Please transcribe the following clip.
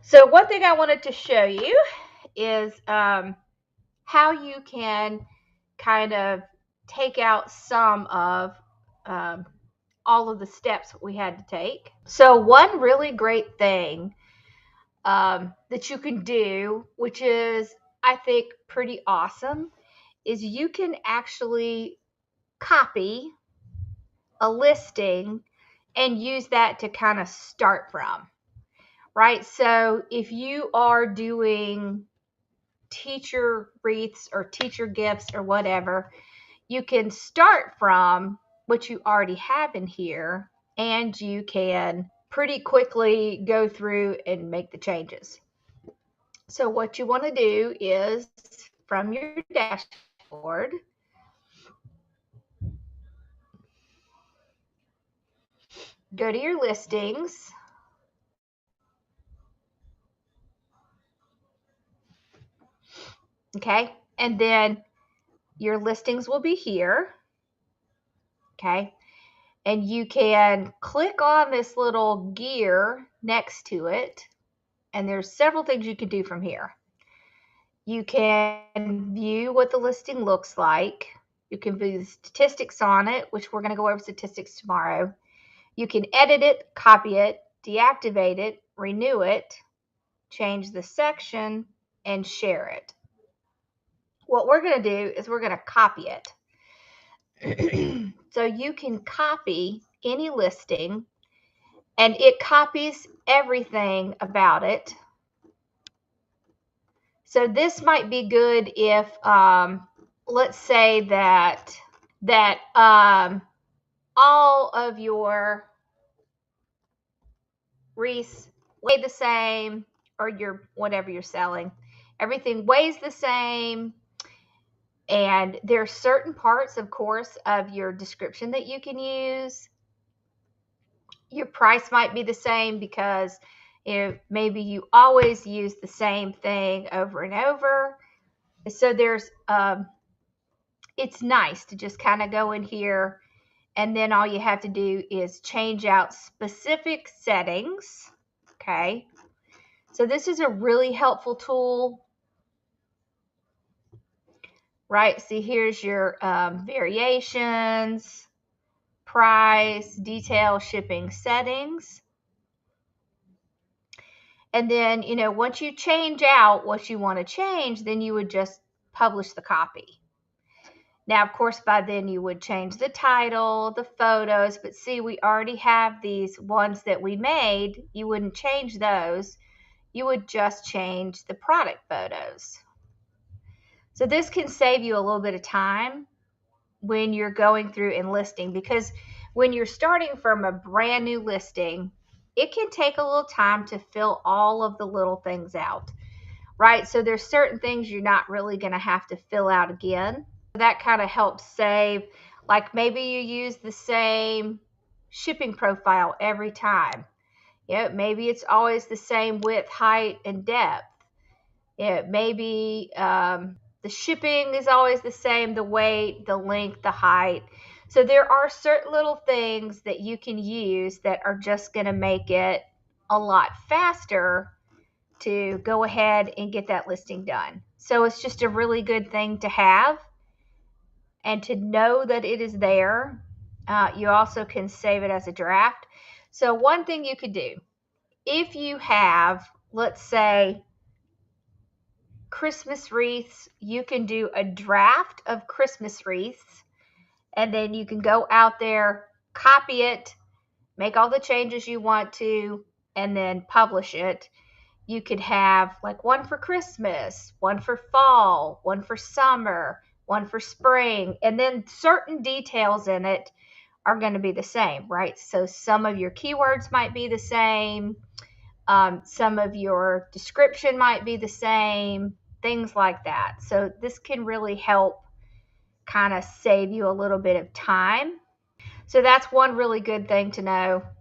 So one thing I wanted to show you is how you can kind of take out some of all of the steps we had to take. So one really great thing that you can do, which is I think pretty awesome, is you can actually copy a listing and use that to kind of start from, right? So if you are doing teacher wreaths or teacher gifts or whatever, you can start from what you already have in here and you can pretty quickly go through and make the changes. So what you want to do is from your dashboard, go to your listings. Okay, and then your listings will be here. Okay, and you can click on this little gear next to it, and there's several things you can do from here. You can view what the listing looks like. You can view the statistics on it, which we're going to go over statistics tomorrow. You can edit it, copy it, deactivate it, renew it, change the section, and share it. What we're going to do is we're going to copy it. So you can copy any listing and it copies everything about it. So this might be good if, let's say that all of your wreaths weigh the same, or your whatever you're selling, everything weighs the same. And there are certain parts, of course, of your description that you can use. Your price might be the same because maybe you always use the same thing over and over. So it's nice to just kind of go in here, and then all you have to do is change out specific settings. Okay, so this is a really helpful tool. Right, see, here's your variations, price, detail, shipping, settings. And then, once you change out what you want to change, then you would just publish the copy. Now, of course, by then you would change the title, the photos, but see, we already have these ones that we made. You wouldn't change those. You would just change the product photos. So this can save you a little bit of time when you're going through and listing, because when you're starting from a brand new listing, it can take a little time to fill all of the little things out, right? So there's certain things you're not really going to have to fill out again. That kind of helps save, like maybe you use the same shipping profile every time. Maybe it's always the same width, height, and depth. Maybe the shipping is always the same, the weight, the length, the height. So there are certain little things that you can use that are just going to make it a lot faster to go ahead and get that listing done. So it's just a really good thing to have and to know that it is there. You also can save it as a draft. So one thing you could do, if you have, let's say, Christmas wreaths, you can do a draft of Christmas wreaths, and then you can go out there, copy it, make all the changes you want to, and then publish it. You could have like one for Christmas, one for fall, one for summer, one for spring, and then certain details in it are going to be the same, right? So some of your keywords might be the same. Some of your description might be the same, things like that. So this can really help kind of save you a little bit of time. So that's one really good thing to know.